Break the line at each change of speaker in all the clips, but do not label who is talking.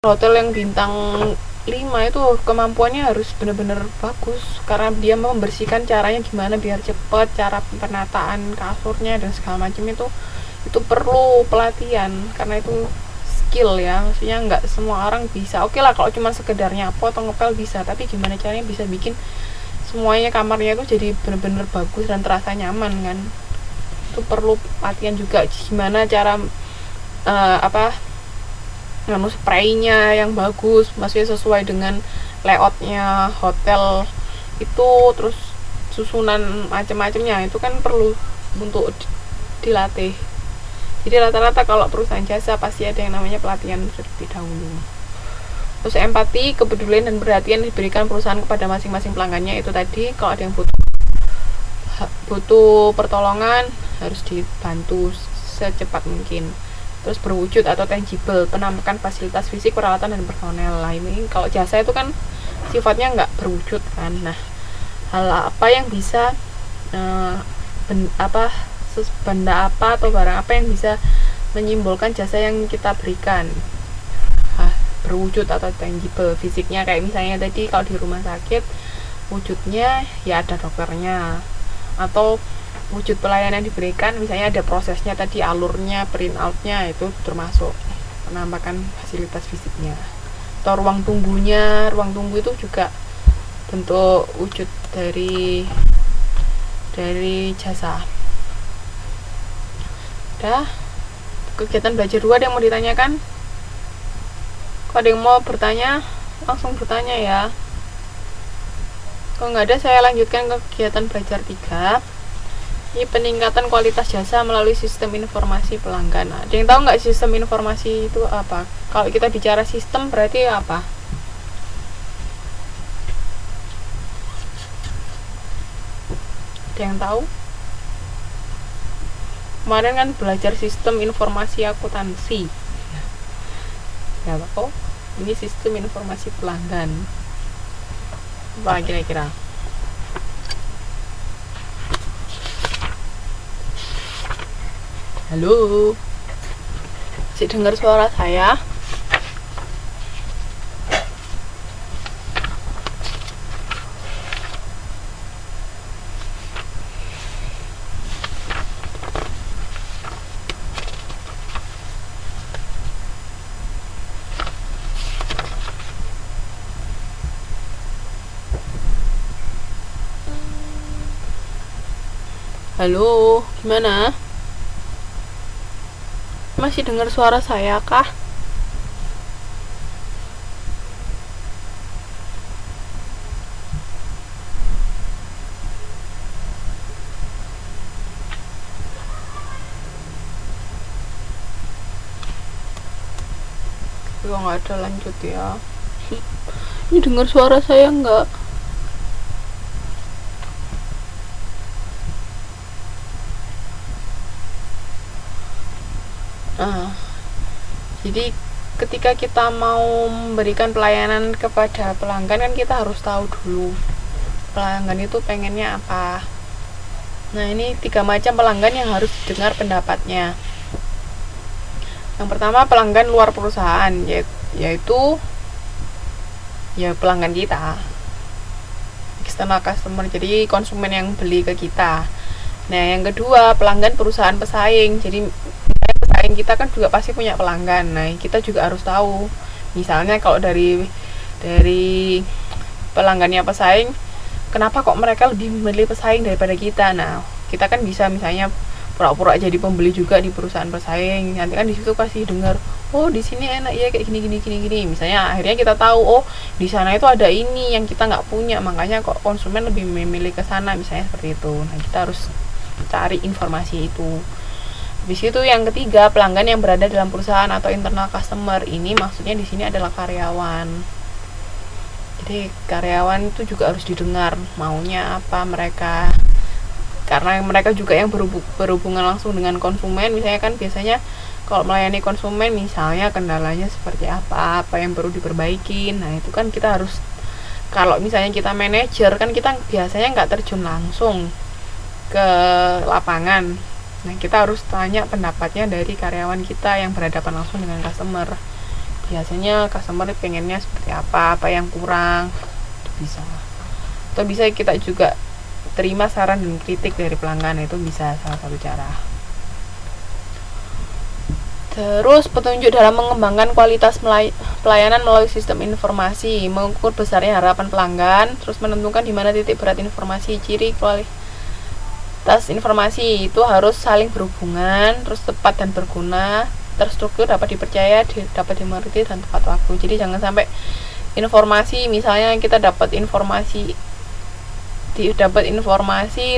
hotel yang bintang 5 itu kemampuannya harus benar-benar bagus, karena dia membersihkan caranya gimana biar cepet, cara penataan kasurnya dan segala macam itu perlu pelatihan, karena itu skill ya, maksudnya nggak semua orang bisa. Oke lah kalau cuma sekedar nyapu atau ngepel bisa, tapi gimana caranya bisa bikin semuanya kamarnya itu jadi benar-benar bagus dan terasa nyaman kan, itu perlu latihan juga. Gimana cara spraynya yang bagus, maksudnya sesuai dengan layoutnya hotel itu, terus susunan macam-macamnya itu kan perlu untuk dilatih. Jadi rata-rata kalau perusahaan jasa pasti ada yang namanya pelatihan terlebih dahulu. Terus empati, kepedulian dan perhatian diberikan perusahaan kepada masing-masing pelanggannya. Itu tadi, kalau ada yang butuh pertolongan harus dibantu secepat mungkin. Terus berwujud atau tangible, penampakan fasilitas fisik, peralatan dan personel. Lah ini kalau jasa itu kan sifatnya nggak berwujud kan. Nah, hal apa yang bisa benda apa atau barang apa yang bisa menyimbolkan jasa yang kita berikan, berwujud atau tangible. Fisiknya kayak misalnya tadi kalau di rumah sakit wujudnya ya ada dokternya, atau wujud pelayanan diberikan misalnya ada prosesnya tadi, alurnya, print outnya, itu termasuk penampakan fasilitas fisiknya. Atau ruang tunggunya, ruang tunggu itu juga bentuk wujud dari jasa. Udah, kegiatan belajar 2 ada yang mau ditanyakan? Kalau ada yang mau bertanya langsung bertanya ya, kalau nggak ada saya lanjutkan ke kegiatan belajar 3. Ini peningkatan kualitas jasa melalui sistem informasi pelanggan. Ada yang tahu nggak sistem informasi itu apa? Kalau kita bicara sistem berarti apa? Ada yang tahu? Kemarin kan belajar sistem informasi akuntansi. Ya, kok ini sistem informasi pelanggan. Apa kira-kira? Halo, masih dengar suara saya? Halo, gimana? Masih dengar suara saya kah? Kalau nggak ada lanjut ya. Ini dengar suara saya nggak? Jadi ketika kita mau memberikan pelayanan kepada pelanggan kan kita harus tahu dulu pelanggan itu pengennya apa. Nah, ini 3 macam pelanggan yang harus didengar pendapatnya. Yang pertama, pelanggan luar perusahaan, yaitu ya pelanggan kita, external customer, jadi konsumen yang beli ke kita. Nah, yang kedua, pelanggan perusahaan pesaing. Jadi pesaing kita kan juga pasti punya pelanggan. Nah, kita juga harus tahu. Misalnya kalau dari pelanggannya pesaing, kenapa kok mereka lebih memilih pesaing daripada kita? Nah, kita kan bisa misalnya pura-pura jadi pembeli juga di perusahaan pesaing. Nanti kan di situ pasti dengar, oh di sini enak ya kayak gini. Misalnya akhirnya kita tahu, oh di sana itu ada ini yang kita nggak punya, makanya kok konsumen lebih memilih ke sana, misalnya seperti itu. Nah, kita harus cari informasi itu. Habis itu yang ketiga, pelanggan yang berada dalam perusahaan atau internal customer. Ini maksudnya di sini adalah karyawan. Jadi karyawan itu juga harus didengar maunya apa mereka, karena mereka juga yang berhubungan langsung dengan konsumen. Misalnya kan biasanya kalau melayani konsumen, misalnya kendalanya seperti apa yang perlu diperbaikin. Nah, itu kan kita harus, kalau misalnya kita manajer kan kita biasanya nggak terjun langsung ke lapangan. Nah, kita harus tanya pendapatnya dari karyawan kita yang berhadapan langsung dengan customer. biasanya customer pengennya seperti apa yang kurang, bisa. Atau bisa kita juga terima saran dan kritik dari pelanggan, itu bisa salah satu cara. Terus petunjuk dalam mengembangkan kualitas pelayanan melalui sistem informasi, mengukur besarnya harapan pelanggan, terus menentukan di mana titik berat informasi, ciri kualitas informasi itu harus saling berhubungan, terus tepat dan berguna, terstruktur, dapat dipercaya, dapat dimengerti, dan tepat waktu. Jadi jangan sampai informasi, misalnya kita dapat informasi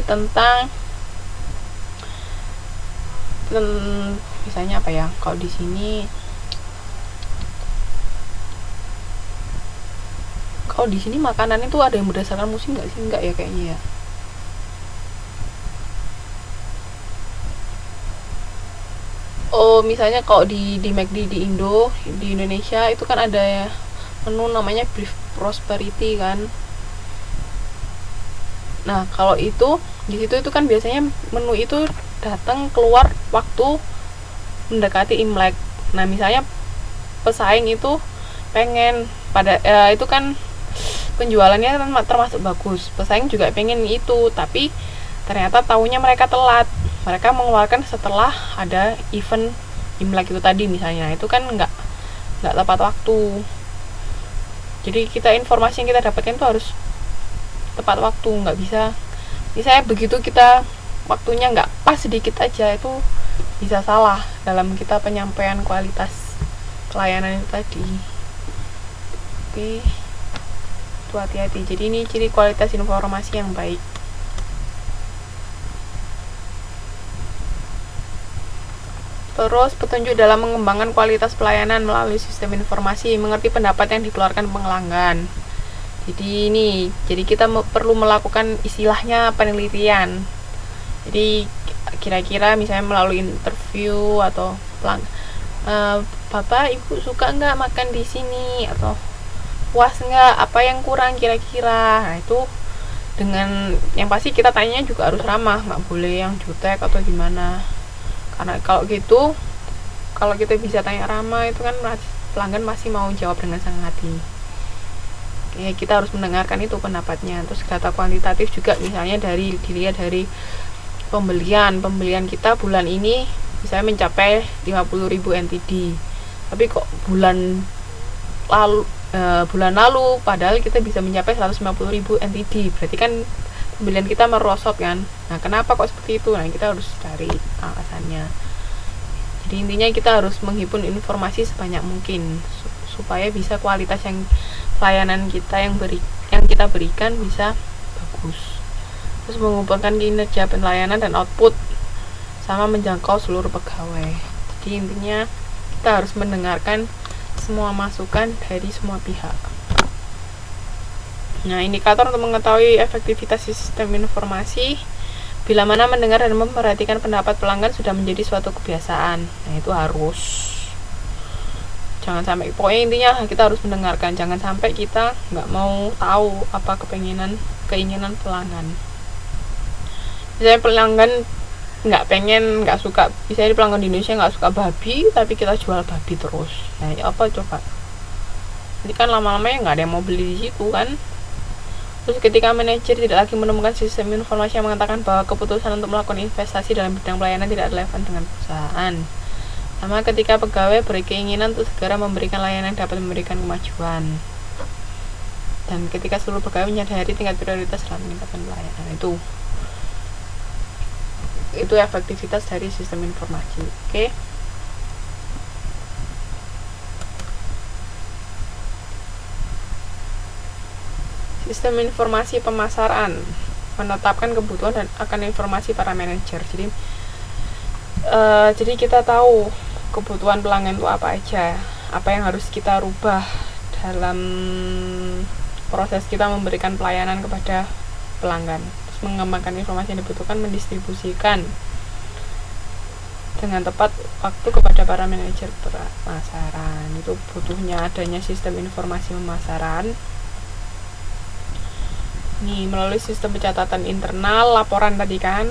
tentang misalnya apa ya, kalau di sini makanan itu ada yang berdasarkan musim nggak sih? Nggak ya kayaknya ya. Oh, misalnya kalau di McD di Indonesia itu kan ada ya menu namanya beef prosperity kan. Nah, kalau itu di situ itu kan biasanya menu itu datang keluar waktu mendekati Imlek. Nah, misalnya pesaing itu pengen itu kan penjualannya kan termasuk bagus. Pesaing juga pengen itu, tapi ternyata tahunya mereka telat. Mereka mengeluarkan setelah ada event Imlek itu tadi misalnya. Itu kan nggak tepat waktu. Jadi informasi yang kita dapatkan itu harus tepat waktu, nggak bisa misalnya begitu kita waktunya nggak pas sedikit aja, itu bisa salah dalam kita penyampaian kualitas pelayanan itu tadi. Oke, itu hati-hati. Jadi ini ciri kualitas informasi yang baik. Terus petunjuk dalam mengembangkan kualitas pelayanan melalui sistem informasi, mengerti pendapat yang dikeluarkan pelanggan. Jadi kita perlu melakukan istilahnya penelitian. Jadi kira-kira misalnya melalui interview atau Bapak Ibu suka nggak makan di sini, atau puas nggak, apa yang kurang kira-kira. Nah, itu dengan yang pasti kita tanya juga harus ramah, nggak boleh yang jutek atau gimana. Karena kalau kita bisa tanya ramah, itu kan pelanggan masih mau jawab dengan senang hati. Oke, kita harus mendengarkan itu pendapatnya. Terus data kuantitatif juga, misalnya dilihat dari pembelian kita bulan ini misalnya mencapai 50.000 NTD, tapi kok bulan lalu padahal kita bisa mencapai 150.000 NTD, berarti kan pembelian kita merosot kan. Nah, kenapa kok seperti itu? Nah, kita harus cari alasannya. Jadi intinya kita harus menghimpun informasi sebanyak mungkin supaya bisa kualitas yang pelayanan kita yang kita berikan bisa bagus. Terus mengumpulkan kinerja pelayanan dan output sama menjangkau seluruh pegawai. Jadi intinya kita harus mendengarkan semua masukan dari semua pihak. Nah, indikator untuk mengetahui efektivitas sistem informasi, bila mana mendengar dan memperhatikan pendapat pelanggan sudah menjadi suatu kebiasaan. Nah, itu harus. Jangan sampai, pokoknya intinya kita harus mendengarkan. Jangan sampai kita nggak mau tahu apa keinginan pelanggan. Misalnya pelanggan nggak suka, misalnya pelanggan di Indonesia nggak suka babi, tapi kita jual babi terus. Nah, apa coba? Jadi kan lama-lamanya nggak ada yang mau beli di situ kan. Terus ketika manajer tidak lagi menemukan sistem informasi yang mengatakan bahwa keputusan untuk melakukan investasi dalam bidang pelayanan tidak relevan dengan perusahaan. Sama ketika pegawai berkeinginan untuk segera memberikan layanan yang dapat memberikan kemajuan. Dan ketika seluruh pegawai menyadari tingkat prioritas dalam meningkatkan pelayanan, itu efektivitas dari sistem informasi. Oke. Sistem informasi pemasaran menetapkan kebutuhan dan akan informasi para manajer. Jadi kita tahu kebutuhan pelanggan itu apa aja, apa yang harus kita rubah dalam proses kita memberikan pelayanan kepada pelanggan. Terus mengembangkan informasi yang dibutuhkan, mendistribusikan dengan tepat waktu kepada para manajer pemasaran. Itu butuhnya adanya sistem informasi pemasaran. Nih, melalui sistem pencatatan internal, laporan tadi kan,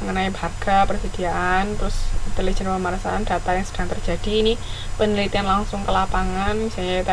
mengenai harga, persediaan, terus intelijen pemerasan data yang sedang terjadi. Ini penelitian langsung ke lapangan, misalnya